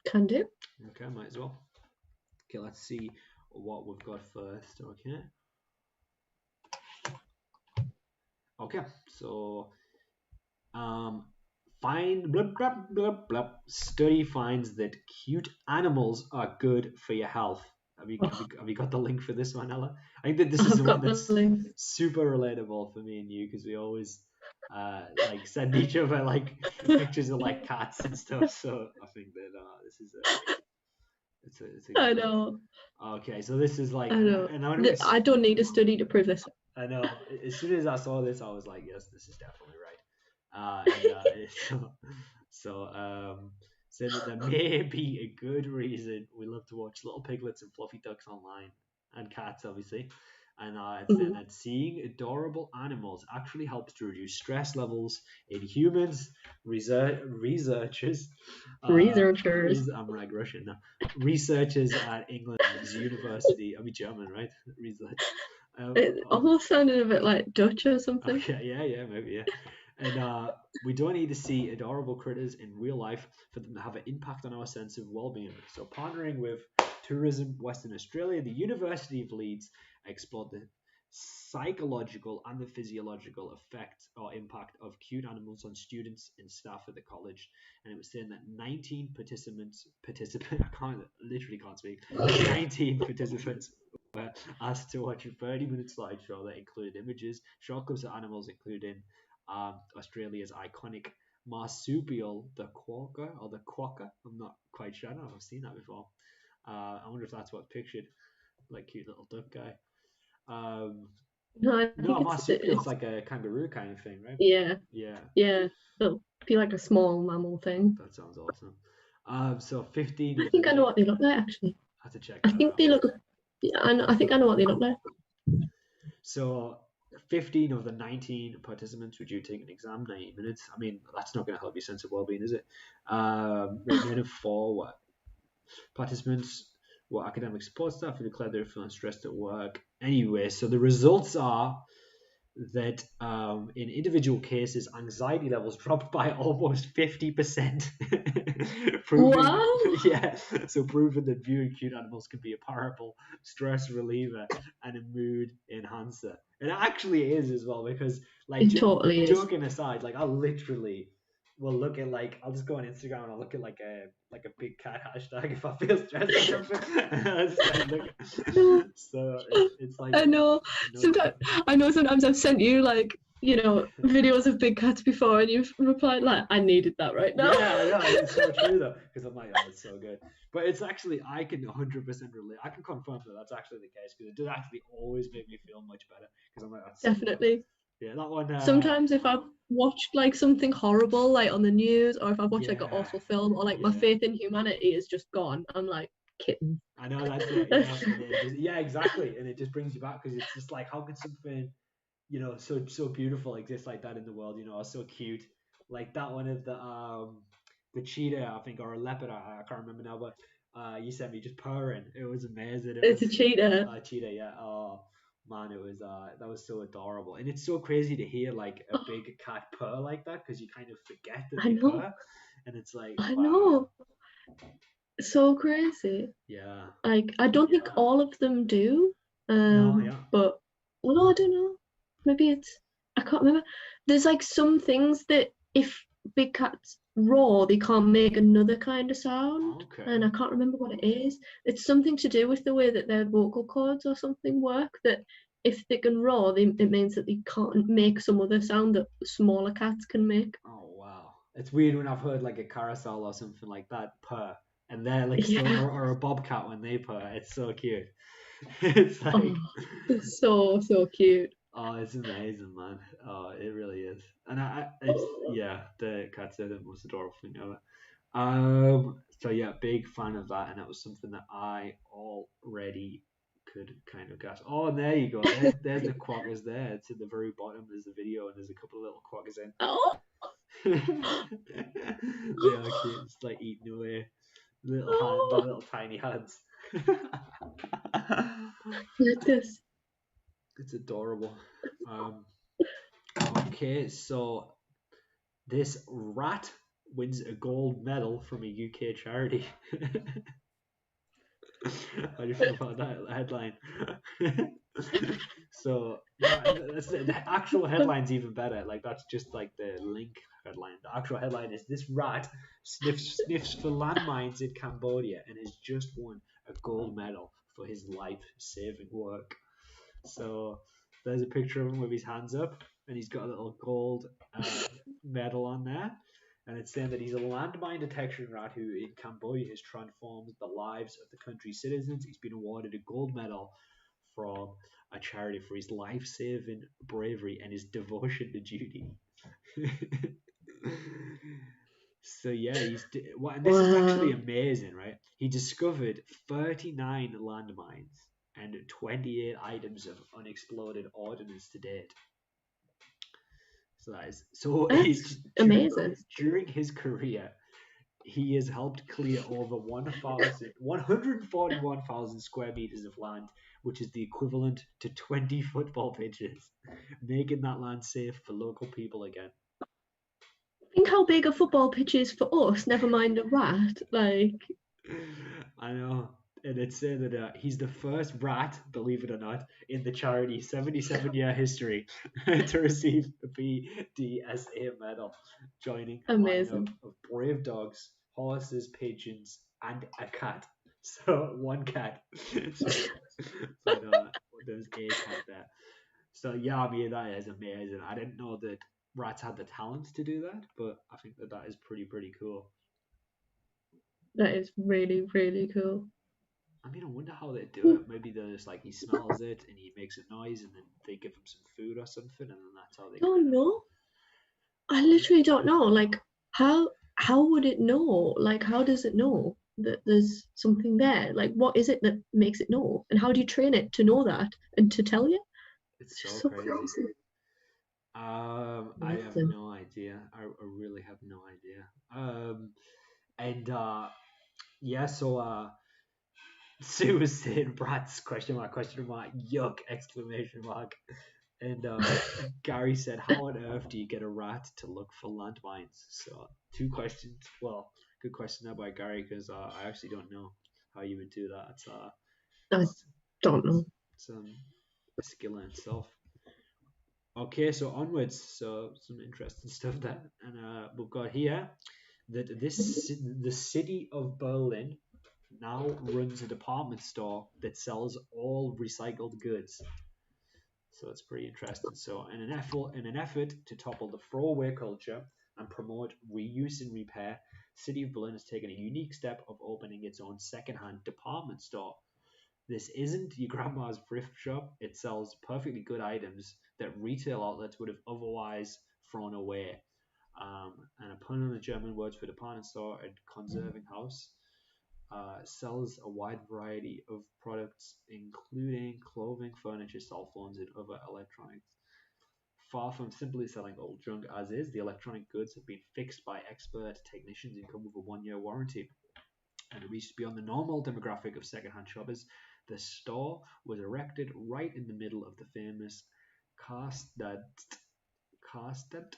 Can do. Okay, might as well. Okay, let's see what we've got first. Okay, so um, study finds that cute animals are good for your health. Have you got the link for this one, Ella? I think that this is I've the one got the that's link. super relatable for me and you because we always like send each other like pictures of like cats and stuff. So I think that this is it's a I good one. know. Okay, so this is like, I know. and I know it's, I don't need a study to prove this. I know. As soon as I saw this, I was like, yes, this is definitely right. So, so said that there may be a good reason we love to watch little piglets and fluffy ducks online, and cats, obviously. And it's saying Mhm. that seeing adorable animals actually helps to reduce stress levels in humans. Researchers, Researchers. I'm like Russian now. Researchers at England's university, I mean German, right? Research. It almost sounded a bit like Dutch or something. Okay, yeah, maybe, yeah. And we don't need to see adorable critters in real life for them to have an impact on our sense of well-being. So, partnering with Tourism Western Australia, the University of Leeds explored the psychological and the physiological effect or impact of cute animals on students and staff at the college. And it was saying that 19 I literally can't speak, 19 participants were asked to watch a 30-minute slideshow that included images, short clips of animals, including Australia's iconic marsupial, the quokka or the quokka. I'm not quite sure. I don't know if I've seen that before. I wonder if that's what's pictured, like cute little duck guy. No, I No, think a marsupial is it's like a kangaroo kind of thing, right? yeah, Yeah, yeah. It'll be like a small mammal thing. that sounds awesome. So 15 I of the think I know what 19. they look like actually. I have to check I that think out. they look. Yeah, I think I know what they look like. So 15 of the 19 participants were due to take an exam, 90 minutes. I mean, that's not going to help your sense of well-being, is it? Remaining 4 participants were academic support staff who declared they were feeling stressed at work. Anyway, so the results are that in individual cases, anxiety levels dropped by almost 50%, proving, Wow, yeah, so proving that viewing cute animals can be a powerful stress reliever and a mood enhancer. And it actually is as well because, like, it totally is. joking aside, like, I literally will look at like I'll just go on Instagram and I'll look at like a big cat hashtag if I feel stressed or something. And I'll just like look. No, So it's like I know. no Sometimes I know. Sometimes I've sent you like videos of big cats before, and you've replied like, "I needed that right now." Yeah, I know. It's so true though, because I'm like, oh, it's so good. But it's actually, I can 100% relate. I can confirm that that's actually the case because it does actually always make me feel much better because I'm like, that's so good. Definitely. Yeah, that one. Sometimes if I've watched like something horrible like on the news, or if I've watched like an Yeah, awful film, or like my yeah. faith in humanity is just gone, I'm like, kitten. I know that's it. Yeah, and it just yeah, exactly, and it just brings you back because it's just like how can something so beautiful exist like that in the world, or so cute, like that one of the cheetah, I think, or a leopard, I can't remember now, but you sent me just purring. It was amazing. It It's a was cheetah. cheetah, yeah. Oh man, it was that was so adorable, and it's so crazy to hear like a Oh, big cat purr like that because you kind of forget that I they know, purr, and it's like I wow, know. So crazy. yeah, Like I don't think all of them do. no, yeah, But well, no, I don't know. Maybe it's I can't remember. There's like some things that if big cats roar, they can't make another kind of sound, okay. and I can't remember what it is. It's something to do with the way that their vocal cords or something work. That if they can roar, it means that they can't make some other sound that smaller cats can make. Oh wow, it's weird when I've heard like a carousel or something like that purr, and they're like so, Yeah. or a bobcat when they purr. It's so cute. It's Oh, like, it's so cute. oh, it's amazing, man. Oh, it really is. And it's yeah, the cats are the most adorable thing ever. So yeah, big fan of that, and that was something that I already could kind of guess. Oh, and there you go. There's the quackers there. It's at the very bottom. There's the video, and there's a couple of little quackers in. Oh, They are cute. It's like eating away. The oh. little tiny hands. Goodness. It's adorable. Um, okay, so this rat wins a gold medal from a UK charity. How do you feel about that headline? So the actual headline's even better. Like that's just like the link headline. The actual headline is this rat sniffs for landmines in Cambodia and has just won a gold medal for his life-saving work. So there's a picture of him with his hands up, and he's got a little gold medal on there. And it's saying that he's a landmine detection rat who in Cambodia has transformed the lives of the country's citizens. He's been awarded a gold medal from a charity for his life-saving bravery and his devotion to duty. So yeah, and this is actually Wow. amazing, right? He discovered 39 landmines and 28 items of unexploded ordnance to date. So that is so. That's amazing. During his career, he has helped clear over 141,000 square meters of land, which is the equivalent to 20 football pitches, making that land safe for local people again. Think how big a football pitch is for us, never mind a rat. Like, I know. And it's saying that he's the first rat, believe it or not, in the charity's 77-year history to receive the BDSA medal, joining a lineup amazing. of brave dogs, horses, pigeons, and a cat. So one cat. So there's a cat there. So yeah, I mean that is amazing. I didn't know that rats had the talent to do that, but I think that is pretty cool. That is really, really cool. I mean, I wonder how they do it. Maybe they're just like he smells it and he makes a noise, and then they give him some food or something, and then that's how they kind Don't of. know. I Oh, literally don't know. Like, how would it know? Like, how does it know that there's something there? Like, what is it that makes it know? And how do you train it to know that and to tell you? it's It's just so so crazy. crazy. I have Amazing. no idea. I really have no idea. And yeah, so Sue was saying Brad's question mark, yuck, exclamation mark. And Gary said, how on earth do you get a rat to look for landmines? So two questions. Well, good question there by Gary because I actually don't know how you would do that. I It's, don't know. it's a skill in itself. Okay, so onwards. So some interesting stuff there. And we've got here that the city of Berlin now runs a department store that sells all recycled goods. So it's pretty interesting. So in an effort to topple the throwaway culture and promote reuse and repair, City of Berlin has taken a unique step of opening its own second-hand department store. This isn't your grandma's thrift shop. It sells perfectly good items that retail outlets would have otherwise thrown away. And a pun on the German words for department store and conserving house sells a wide variety of products, including clothing, furniture, cell phones, and other electronics. Far from simply selling old junk as is, the electronic goods have been fixed by expert technicians and come with a 1 year warranty. And it reaches beyond the normal demographic of secondhand shoppers. The store was erected right in the middle of the famous Karstadt, Karstadt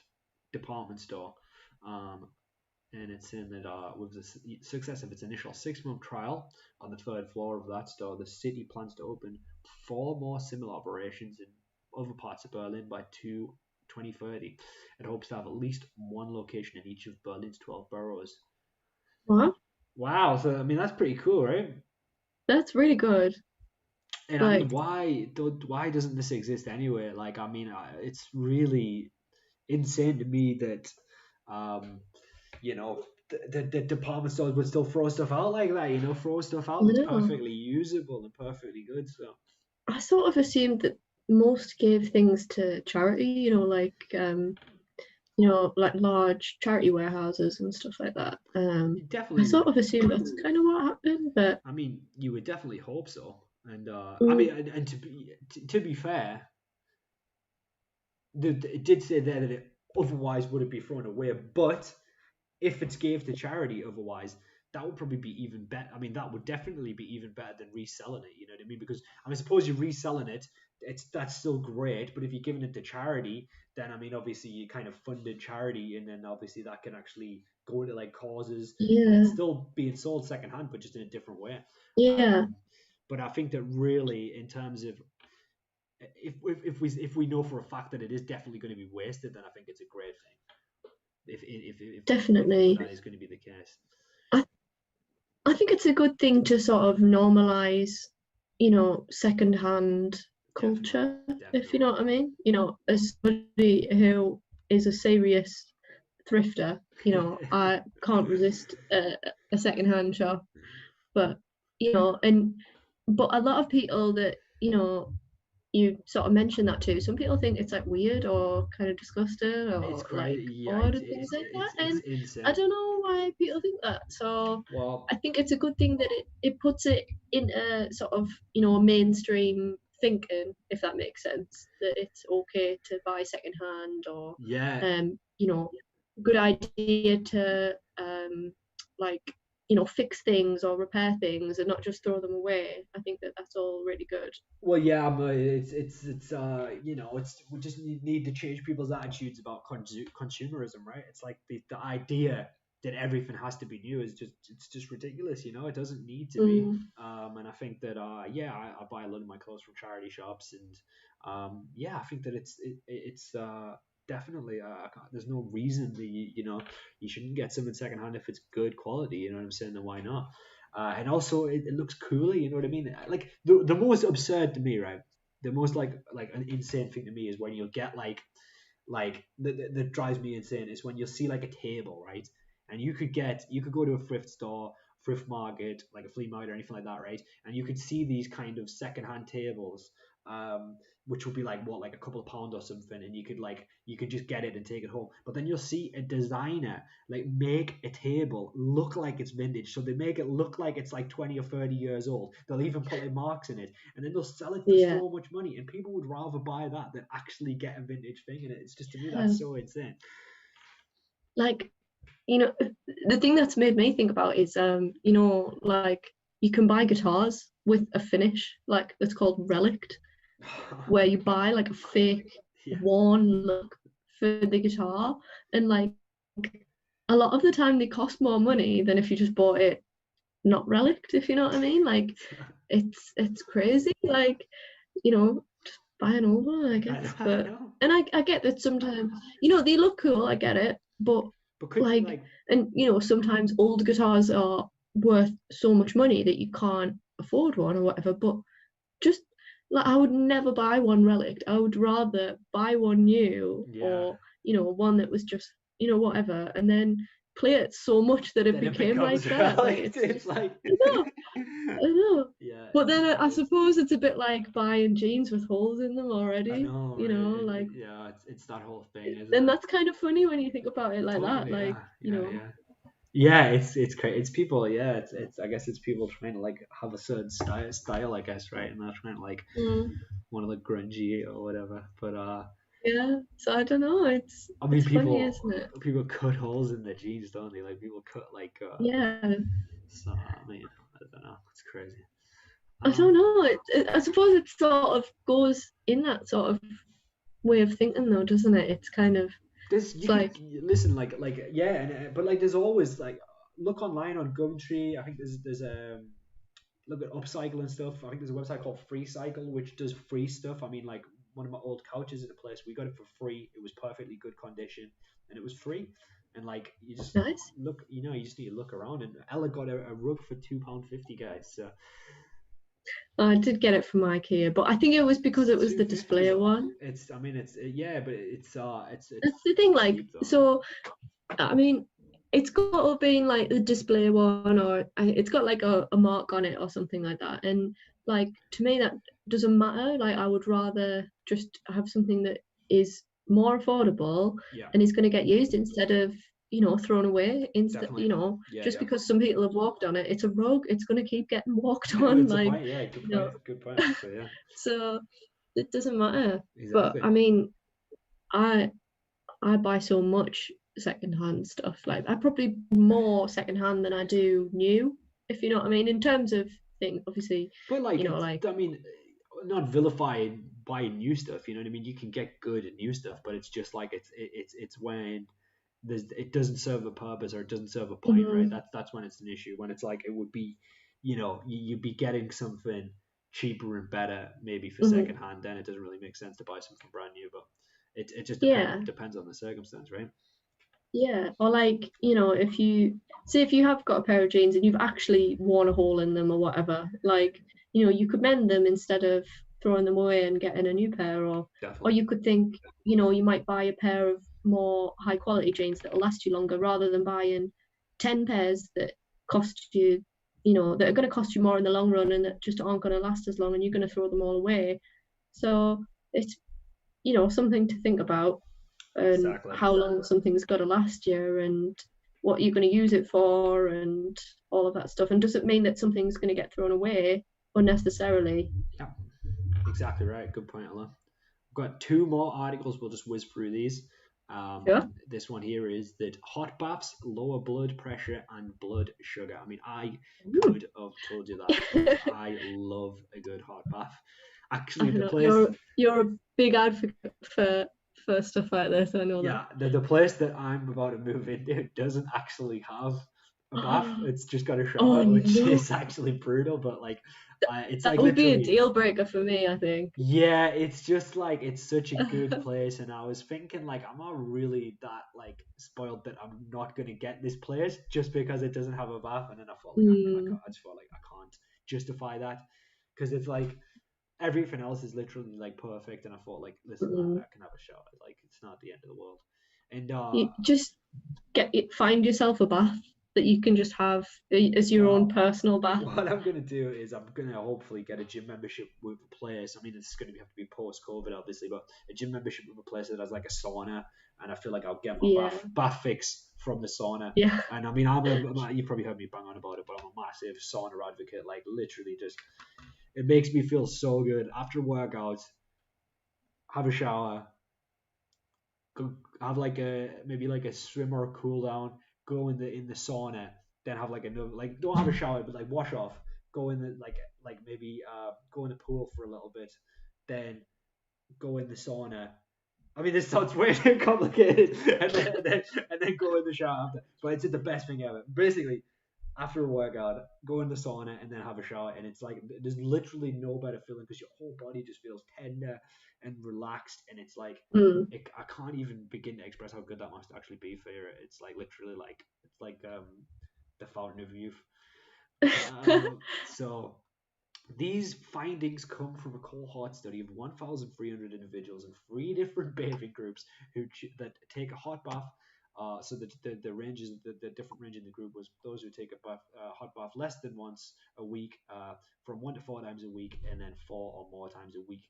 department store. And it's in that with the success of its initial 6 month trial on the third floor of that store, the city plans to open 4 more similar operations in other parts of Berlin by 2030. It hopes to have at least one location in each of Berlin's 12 boroughs. What? Wow, so I mean that's pretty cool, right? That's really good. And I mean, Like, why doesn't this exist anyway? Like, I mean, it's really insane to me that, um, you know, the department stores would still throw stuff out like that. You know, throw stuff out that's no. perfectly usable and perfectly good. So I sort of assumed that most gave things to charity, like large charity warehouses and stuff like that. you I definitely sort would. of assumed that's kind of what happened, but I mean, you would definitely hope so. And I mean, mm, and to be fair, it did say there that it otherwise would be thrown away, but if it's gave to charity otherwise, that would probably be even better. I mean, that would definitely be even better than reselling it. You know what I mean? Because I mean, suppose you're reselling it, that's still great. But if you're giving it to charity, then I mean, obviously you kind of funded charity, and then obviously that can actually go into like causes, and it's yeah, still being sold secondhand, but just in a different way. yeah, Um, but I think that really, in terms of if we know for a fact that it is definitely going to be wasted, then I think it's a great thing. If definitely. that is going to be the case. I I think it's a good thing to sort of normalize, secondhand Definitely, culture, if you definitely. know what I mean. As somebody who is a serious thrifter, I can't resist a secondhand shop. But and but a lot of people that you sort of mentioned that too. Some people think it's like weird or kind of disgusting It's or like crazy. Yeah, odd and things like that. it's And I insane. don't know why people think that. So Well, I think it's a good thing that it puts it in a sort of, mainstream thinking, if that makes sense, that it's okay to buy secondhand or yeah. good idea to like fix things or repair things and not just throw them away. I think that that's all really good. Well, yeah, but it's it's we just need to change people's attitudes about consumerism, right? It's like the idea that everything has to be new is just ridiculous, you know. It doesn't need to be. Mm, And I think that yeah, I buy a lot of my clothes from charity shops, and yeah, I think that it's definitely there's no reason that you shouldn't get something secondhand if it's good quality. You know what I'm saying? Then why not? And also it looks cooler. You know what I mean? Like the most absurd to me, right? The most like an insane thing to me is when you'll get that drives me insane is when you'll see like a table, right? And you could go to a thrift store, thrift market, like a flea market or anything like that, right? And you could see these kind of secondhand tables, um, which would be like what, like a couple of pounds or something, and you could just get it and take it home. But then you'll see a designer like make a table look like it's vintage, so they make it look like it's like 20 or 30 years old. They'll even put like marks in it, and then they'll sell it for yeah. so much money, and people would rather buy that than actually get a vintage thing. And it's just, to me, that's Um, so insane. like the thing that's made me think about is like you can buy guitars with a finish like that's called relict, where you buy like a fake Yeah. worn look for the guitar, and like a lot of the time they cost more money than if you just bought it not relict, if you know what I mean. Like it's crazy. Like, just buy an old one, I I know, guess. I But know. and I get that sometimes, they look cool, I get it, but But couldn't like, like, and sometimes old guitars are worth so much money that you can't afford one or whatever. But just like, I would never buy one relic. I would rather buy one new, yeah, or one that was just whatever, and then play it so much that it Then it became like becomes that. Like right. it's It's just like I know. yeah, But then I it's, suppose it's a bit like buying jeans with holes in them I already, know, you right? know, like, Yeah, it's that whole thing, isn't and it? that's kind of funny when you think about it like that, Totally, like, yeah, you yeah, know. yeah. Yeah, it's crazy. It's people. Yeah, it's. I guess it's people trying to like have a certain style. I guess, right? And they're trying to like Mm, want to look grungy or whatever. But yeah, so I don't know. I mean, It's funny, people isn't it? people cut holes in their jeans, don't they? Like people cut like Yeah, so. I mean, I don't know. It's crazy. I don't Um, know. I suppose it sort of goes in that sort of way of thinking, though, doesn't it? It's kind of, there's it's you could like, listen like yeah, and but like there's always like look online on Gumtree. I think there's look at upcycle and stuff. I think there's a website called Free Cycle which does free stuff. I mean, like one of my old couches at a place, we got it for free. It was perfectly good condition and it was free. And like you just nice. look, you just need to look around. And Ella got a rug for £2.50, guys. So I did get it from IKEA, but I think it was because it was two the fifty display though. one. It's I mean it's yeah, but it's That's the thing, like, cheap though. so I mean, it's got to have been like the display one, or it's got like a mark on it or something like that. And like to me, that doesn't matter. Like I would rather just have something that is more affordable Yeah, and is going to get used instead of thrown away. Instead, definitely. Yeah, just yeah. because some people have walked on it, it's a rug. It's going to keep getting walked on. It's a Like point. Yeah, good you point. know, Good point. Actually, yeah. so it doesn't matter. But Exactly. I mean, I I buy so much secondhand stuff. Like I probably more secondhand than I do new, if you know what I mean. In terms of things, obviously, But like, like I mean, not vilifying buying new stuff. You know what I mean? You can get good at new stuff, but it's just like it's when it doesn't serve a purpose or it doesn't serve a point, right? mhm, That's when it's an issue. When it's like it would be, you'd be getting something cheaper and better maybe for mhm, secondhand. Then it doesn't really make sense to buy something brand new. But it just yeah, depends on the circumstance, right? yeah. Or like, if you say if you have got a pair of jeans and you've actually worn a hole in them or whatever, like, you could mend them instead of throwing them away and getting a new pair, or Definitely. you could think, you might buy a pair of more high quality jeans that'll last you longer rather than buying 10 pairs that cost you, that are going to cost you more in the long run and that just aren't going to last as long and you're going to throw them all away. So it's, something to think about, and Exactly. how long something's got to last you and what you're going to use it for and all of that stuff. And does it mean that something's going to get thrown away unnecessarily? Yeah. Exactly right. Good point, Ella. We've got two more articles. We'll just whiz through these. Sure. This one here is that hot baths lower blood pressure and blood sugar. I mean, I Ooh. could have told you that because I love a good hot bath. I Actually, the know place, you're a big advocate for stuff like this. I know that. yeah, the place that I'm about to move into doesn't actually have a bath. It's just got a Oh shower, which no, is actually brutal. But like, it's that like would be a literally deal breaker for me, I think. yeah, it's just like it's such a good place, and I was thinking like I'm not really that like spoiled that I'm not gonna get this place just because it doesn't have a bath, and then I thought like Mm, I just felt like I can't justify that because it's like everything else is literally like perfect, and I thought like listen, I mm. can have a shower, like it's not the end of the world, and You just find yourself a bath that you can just have as your own well, personal bath. what I'm gonna do is I'm gonna hopefully get a gym membership with a place. I mean, it's gonna have to be post COVID, obviously, but a gym membership with a place that has like a sauna, and I feel like I'll get my Yeah, bath fix from the sauna. yeah. And I mean, you probably heard me bang on about it, but I'm a massive sauna advocate. Like literally, just it makes me feel so good after workouts. Have a shower, go have like a maybe like a swim or a cool down, go in the sauna, then have like another like don't have a shower but like wash off, go in the like maybe go in the pool for a little bit, then go in the sauna. I mean, this sounds way too complicated, and then go in the shower after. But it's the best thing ever. Basically, after a workout, go in the sauna and then have a shower, and it's like there's literally no better feeling because your whole body just feels tender and relaxed, and it's like Mm. I can't even begin to express how good that must actually be for you. It's like literally like it's like the fountain of youth. So these findings come from a cohort study of 1,300 individuals in three different bathing groups that take a hot bath So the ranges, the different range in the group was those who take a hot bath less than once a week, from 1 to 4 times a week, and then 4 or more times a week.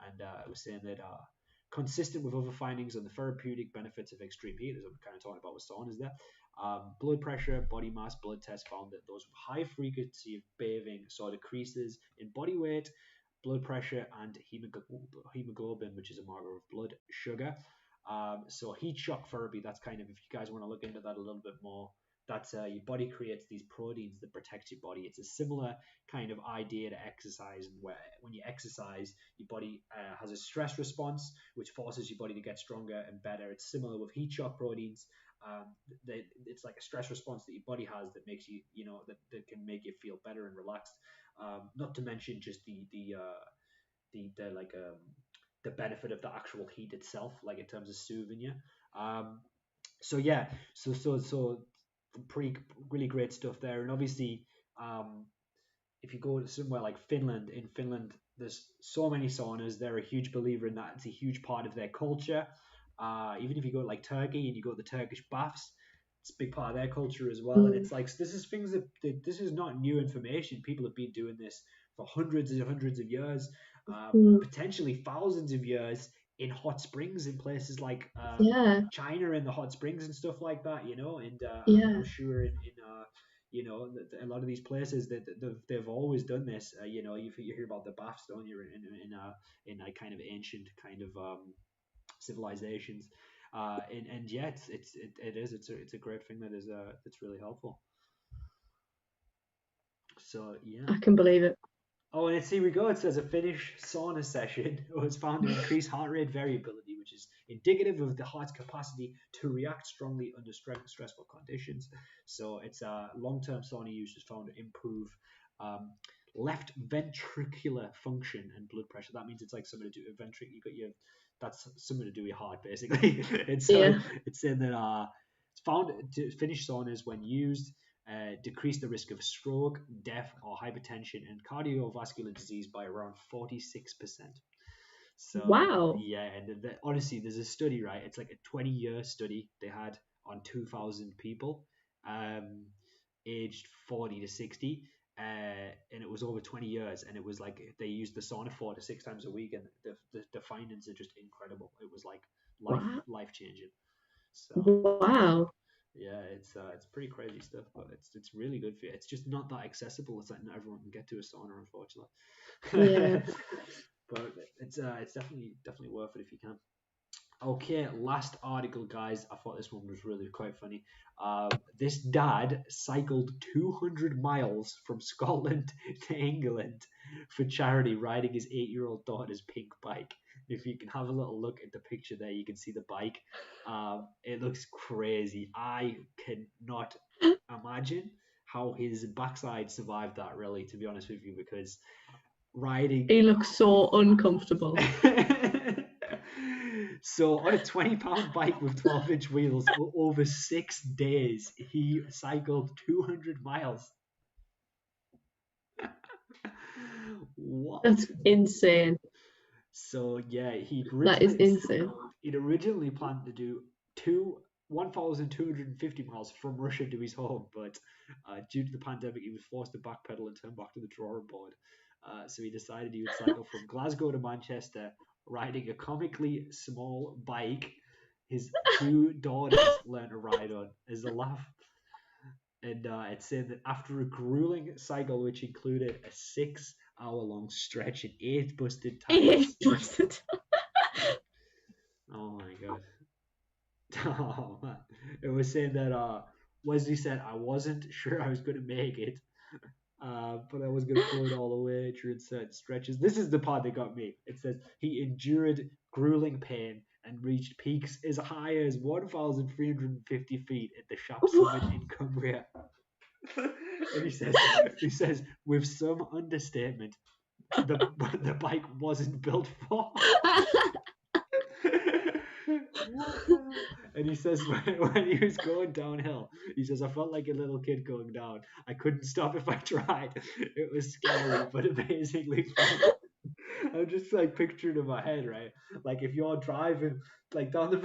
And it was saying that consistent with other findings on the therapeutic benefits of extreme heat, as I'm kind of talking about with saunas there. Blood pressure, body mass, blood tests found that those with high frequency of bathing saw decreases in body weight, blood pressure, and hemoglobin, which is a marker of blood sugar. So heat shock therapy, that's kind of, if you guys want to look into that a little bit more, that's your body creates these proteins that protect your body. It's a similar kind of idea to exercise, and where when you exercise, your body has a stress response, which forces your body to get stronger and better. It's similar with heat shock proteins. It's like a stress response that your body has that makes you, that can make you feel better and relaxed. Not to mention just the like the benefit of the actual heat itself, like in terms of soothing you. Um, so yeah, so pretty really great stuff there, and obviously, um, if you go to somewhere like Finland, in Finland, there's so many saunas. They're a huge believer in that. It's a huge part of their culture. Even if you go to like Turkey and you go to the Turkish baths, it's a big part of their culture as well. And Mm. it's like, this is things that this is not new information. People have been doing this for hundreds and hundreds of years, Mm. potentially thousands of years, in hot springs in places like Yeah, China, and the hot springs and stuff like that, and yeah. I'm sure in a lot of these places that they've always done this. You hear about the baths, don't you, in like kind of ancient kind of civilizations, and yeah, it's a great thing that is that's really helpful. So yeah. I can believe it. Oh, and here we go. It says a Finnish sauna session was found to increase heart rate variability, which is indicative of the heart's capacity to react strongly under stressful conditions. So it's long-term sauna use is found to improve um, left ventricular function and blood pressure. That means it's like something to do with ventricle. You got your That's something to do with your heart, basically. And so Yeah. it's saying that it's found to Finnish saunas when used decrease the risk of stroke, death, or hypertension and cardiovascular disease by around 46%. So Wow. yeah, and honestly, there's a study, right? It's like a 20-year study they had on 2,000 people, um, aged 40 to 60, and it was over 20 years, and it was like they used the sauna 4 to 6 times a week, and the findings are just incredible. It was like Wow. life changing. So Wow. yeah, it's pretty crazy stuff, but it's really good for you. It's just not that accessible. It's like not everyone can get to a sauna, Yeah. unfortunately. But it's definitely worth it if you can. Okay, last article, guys. I thought this one was really quite funny. This dad cycled 200 miles from Scotland to England for charity, riding his 8-year-old daughter's pink bike. If you can have a little look at the picture there, you can see the bike. It looks crazy. I cannot imagine how his backside survived that, really, to be honest with you, because riding. He looks so uncomfortable. So on a 20-pound bike with 12-inch wheels, over 6 days, he cycled 200 miles. What? That's insane. So yeah, That is insane. he'd originally planned to do 1,250 miles from Russia to his home, but due to the pandemic, he was forced to backpedal and turn back to the drawing board. So he decided he would cycle from Glasgow to Manchester, riding a comically small bike his two daughters learned to ride on as a laugh. And it said that after a grueling cycle, which included a 6-hour long stretch and 8 busted tires. Oh my god. Oh man. It was saying that Wesley said, I wasn't sure I was going to make it, but I was going to throw it all away during certain stretches. This is the part that got me. It says he endured grueling pain and reached peaks as high as 1,350 feet at the Shap summit in Cumbria. And he says, with some understatement, the bike wasn't built for. And he says when he was going downhill, he says, I felt like a little kid going down. I couldn't stop if I tried. It was scary, but amazingly fun. I'm just like picturing in my head, right? Like if you're driving like down the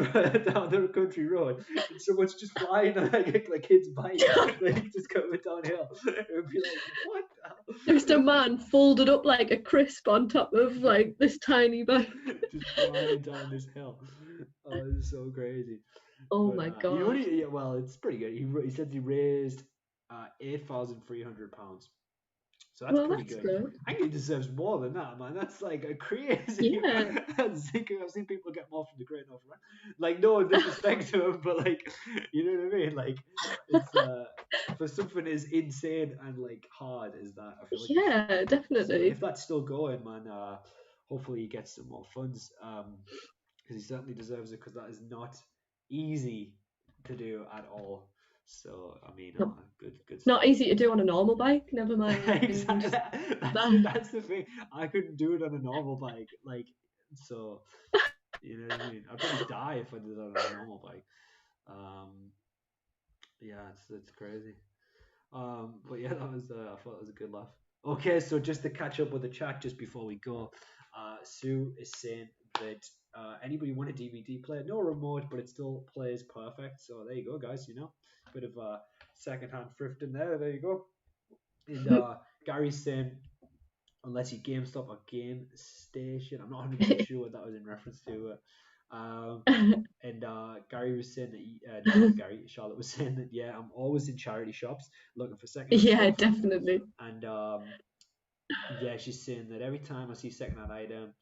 down the country road and someone's just flying on like a kid's bike, like just coming downhill, it would be like, what the Just a hell? man folded up like a crisp on top of like this tiny bike. Just flying down this hill. Oh, it's so crazy. Oh But my you know what? god. Yeah, well, it's pretty good. He said he raised £8,300. So that's Well, pretty that's good. good. I think he deserves more than that, man. That's like a crazy. Yeah. I've seen people get more from the Great North Run. Like no disrespect to him, but like you know what I mean. Like it's for something as insane and like hard as that. I feel like it's Yeah, so. If definitely. that's still going, man, hopefully he gets some more funds. Because he certainly deserves it. Because that is not easy to do at all. So I mean, Not, good not stuff. easy to do on a normal bike, never Exactly. mind that. That's the thing. I couldn't do it on a normal bike. Like so, you know what I mean. I'd probably die if I did it on a normal bike. Um, yeah, it's crazy. But yeah, that was I thought it was a good laugh. Okay, so just to catch up with the chat just before we go, Sue is saying that anybody want a DVD player? No remote, but it still plays perfect. So there you go, guys. You know, bit of secondhand thrifting there. There you go. And Gary's saying unless you GameStop or Game Station. I'm not 100% sure what that was in reference to. And Gary was saying that, not Gary, Charlotte was saying that, yeah, I'm always in charity shops looking for secondhand Yeah, stuff. definitely. And yeah, she's saying that every time I see secondhand item,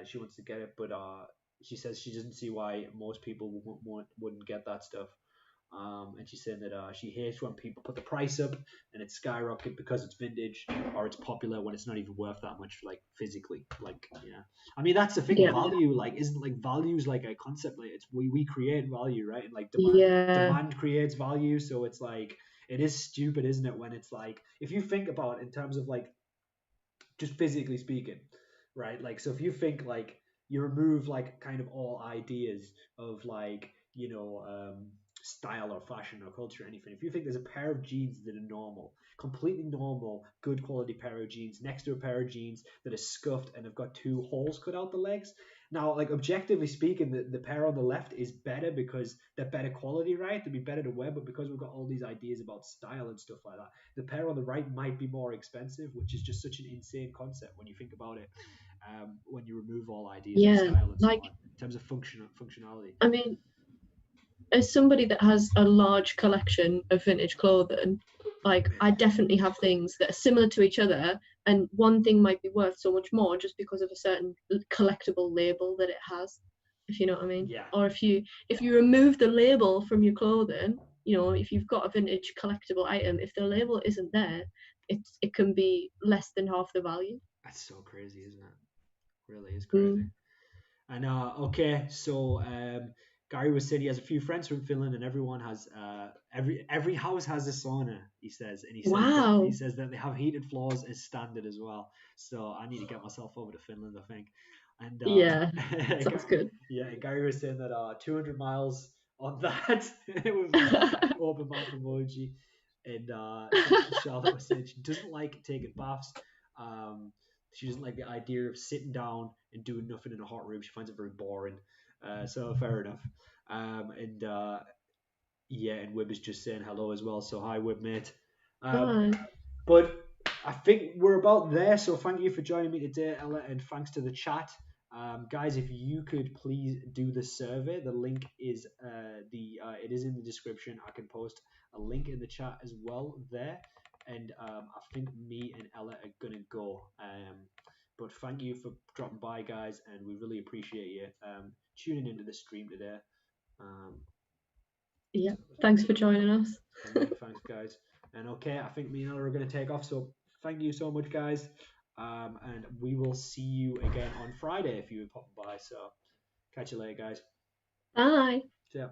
she wants to get it, but she says she doesn't see why most people wouldn't get that stuff. And she's saying that she hates when people put the price up and it skyrocket because it's vintage or it's popular when it's not even worth that much, like physically. Like, yeah, I mean that's the thing. Yeah. Value, like, isn't like values like a concept. Like, it's we create value, right? And like Yeah. demand creates value. So it's like it is stupid, isn't it? When it's like if you think about it in terms of like just physically speaking, right? Like, so if you think like you remove like kind of all ideas of like, style or fashion or culture or anything, if you think there's a pair of jeans that are normal, completely normal, good quality pair of jeans next to a pair of jeans that are scuffed and have got two holes cut out the legs. Now, like objectively speaking, the pair on the left is better because they're better quality, right? They'd be better to wear, but because we've got all these ideas about style and stuff like that, the pair on the right might be more expensive, which is just such an insane concept when you think about it. When you remove all ideas of Yeah. style and so Like, on, in terms of functionality. I mean, as somebody that has a large collection of vintage clothing, like I definitely have things that are similar to each other, and one thing might be worth so much more just because of a certain collectible label that it has, if you know what I mean. Yeah, Or if you remove the label from your clothing, if you've got a vintage collectible item, if the label isn't there, it can be less than half the value. that's so crazy, isn't it? Really is crazy. Mm. And okay, so Gary was saying he has a few friends from Finland, and everyone has every house has a sauna. He says, and he Wow. says that they have heated floors as standard as well. So I need to get myself over to Finland, I think. And Yeah, sounds good. yeah, and Gary was saying that 200 miles on that with his open mouth emoji. And Charlotte was saying she doesn't like taking baths. Um, she doesn't like the idea of sitting down and doing nothing in a hot room. She finds it very boring. So fair enough. And yeah, and Wib is just saying hello as well. So hi, Wib, mate. Um, Bye. but I think we're about there. So thank you for joining me today, Ella, and thanks to the chat. Guys, if you could please do the survey, the link is it is in the description. I can post a link in the chat as well there, and I think me and Ella are gonna go. But thank you for dropping by, guys, and we really appreciate you tuning into the stream today. Um, Yeah, so it was thanks for good. joining us. And yeah, thanks, guys. And okay, I think me and Ella are going to take off. So thank you so much, guys. And we will see you again on Friday if you would pop by. So catch you later, guys. Bye. See ya.